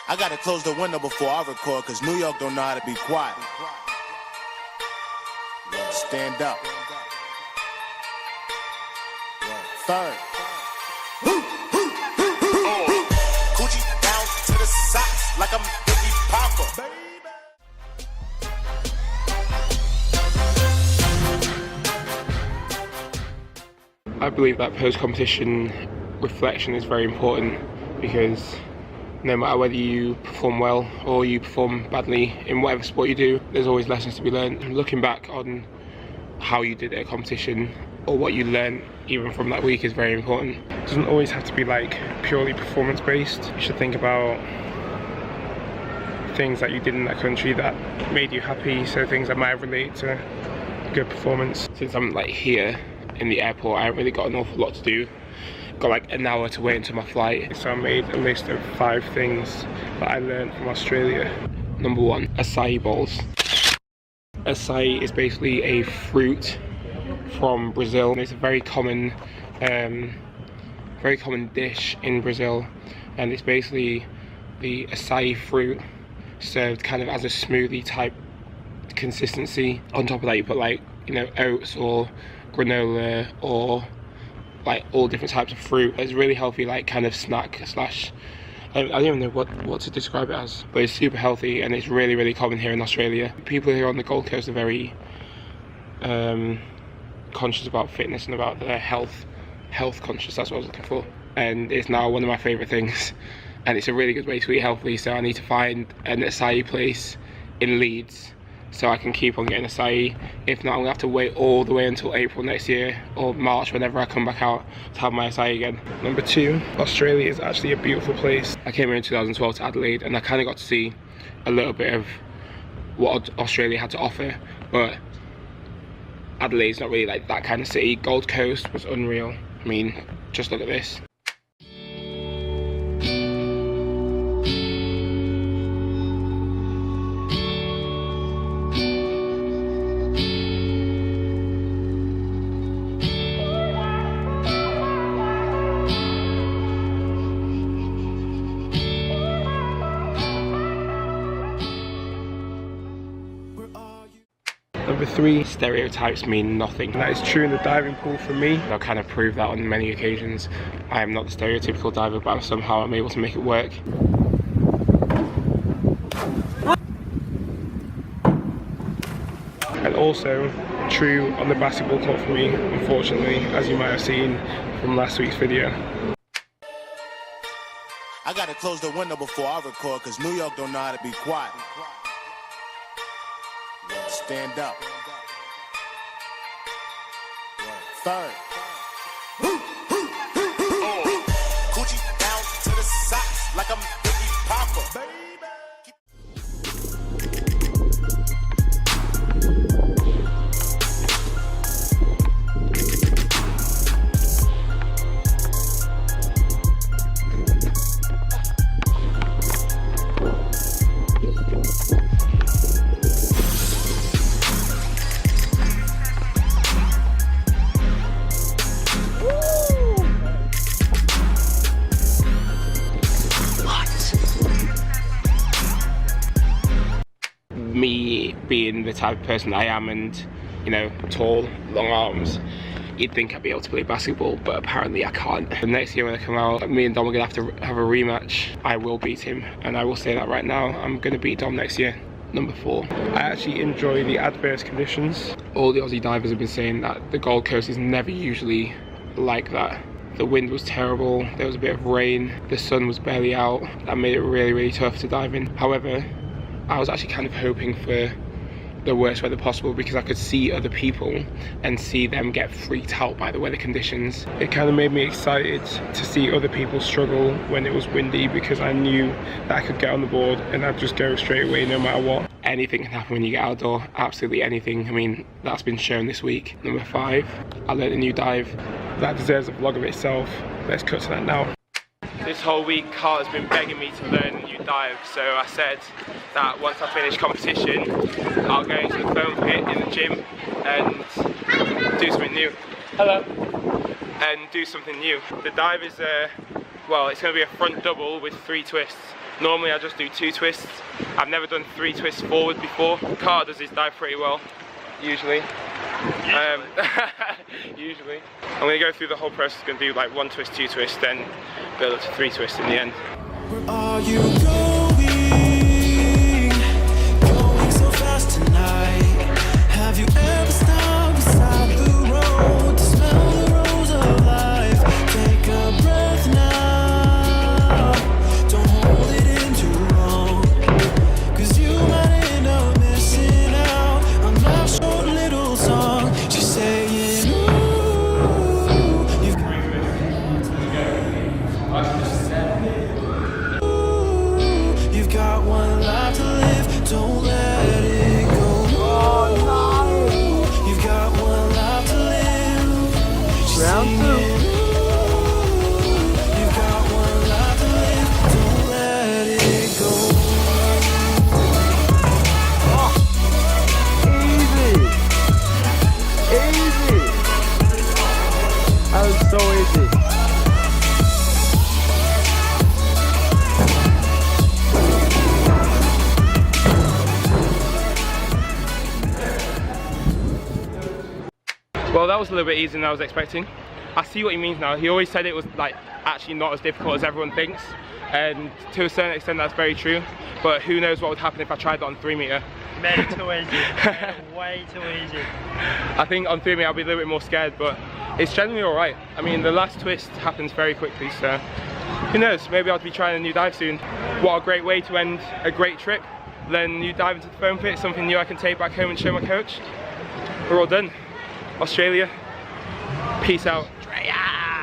I gotta close the window before I record, cause New York don't know how to be quiet. Stand up. Third. Coochie down to the socks like I'm Biggie Papa. I believe that post-competition reflection is very important, because no matter whether you perform well or you perform badly in whatever sport you do, there's always lessons to be learned. Looking back on how you did at a competition or what you learned even from that week is very important. It doesn't always have to be like purely performance based. You should think about things that you did in that country that made you happy, so things that might relate to good performance. Since I'm like here in the airport, I haven't really got an awful lot to do. Got like an hour to wait until my flight, so I made a list of 5 things that I learned from Australia. Number 1, acai bowls. Acai is basically a fruit from Brazil. It's a very common dish in Brazil, and it's basically the acai fruit served kind of as a smoothie type consistency. On top of that, you put like, you know, oats or granola or like all different types of fruit. It's a really healthy like kind of snack slash, I don't even know what to describe it as, but it's super healthy and it's really common here in Australia. People here on the Gold Coast are very conscious about fitness and about their health conscious, that's what I was looking for. And it's now one of my favourite things, and it's a really good way to eat healthy, so I need to find an acai place in Leeds so I can keep on getting acai. If not, I'm gonna have to wait all the way until April next year or March, whenever I come back out, to have my acai again. Number 2, Australia is actually a beautiful place. I came here in 2012 to Adelaide, and I kind of got to see a little bit of what Australia had to offer, but Adelaide's not really like that kind of city. Gold Coast was unreal. I mean, just look at this. Number 3, stereotypes mean nothing. That is true in the diving pool for me. I'll kind of prove that on many occasions. I am not the stereotypical diver, but somehow I'm able to make it work. And also true on the basketball court for me, unfortunately, as you might have seen from last week's video. I gotta close the window before I record, cause New York don't know how to be quiet. Stand up. Third. Coochie down to the socks like I'm Biggie Papa. Me being the type of person I am, and you know, tall, long arms, you'd think I'd be able to play basketball, but apparently I can't. The next year when I come out, me and Dom are gonna have to have a rematch. I will beat him, and I will say that right now. I'm gonna beat Dom next year. Number 4, I actually enjoy the adverse conditions. All the Aussie divers have been saying that the Gold Coast is never usually like that. The wind was terrible, there was a bit of rain, the sun was barely out. That made it really tough to dive in. However, I was actually kind of hoping for the worst weather possible, because I could see other people and see them get freaked out by the weather conditions. It kind of made me excited to see other people struggle when it was windy, because I knew that I could get on the board and I'd just go straight away no matter what. Anything can happen when you get outdoor, absolutely anything. I mean, that's been shown this week. Number 5, I learned a new dive. That deserves a vlog of itself. Let's cut to that now. This whole week, Carl has been begging me to learn a new dive, so I said that once I finish competition, I'll go into the foam pit in the gym and do something new. Hello. And do something new. The dive is well, it's going to be a front double with 3 twists. Normally I just do 2 twists. I've never done 3 twists forward before. Carter does his dive pretty well, usually. Usually. I'm going to go through the whole process. I'm going to do like 1 twist, 2 twists, then build up to 3 twists in the end. Where are you going so fast tonight? Have you ever stopped beside the road to smell the rose of life? Take a breath now, don't hold it in too long, 'cause you might end up missing out on that short little song. She's saying, ooh, you've got You've got one life to live, don't let it go. You've got one life to live. She's singing, you've got one life to live, don't let it go. Easy! That was so easy. Well, that was a little bit easier than I was expecting. I see what he means now. He always said it was like actually not as difficult as everyone thinks, and to a certain extent that's very true, but who knows what would happen if I tried that on 3 meter. Made it too easy. Made it way too easy. I think on 3 meter I'll be a little bit more scared, but it's generally alright. I mean, the last twist happens very quickly, so who knows, maybe I'll be trying a new dive soon. What a great way to end a great trip. Learn a new dive into the foam pit, something new I can take back home and show my coach. We're all done. Australia, peace out.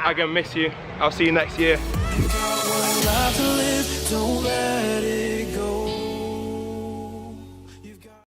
I'm gonna miss you. I'll see you next year.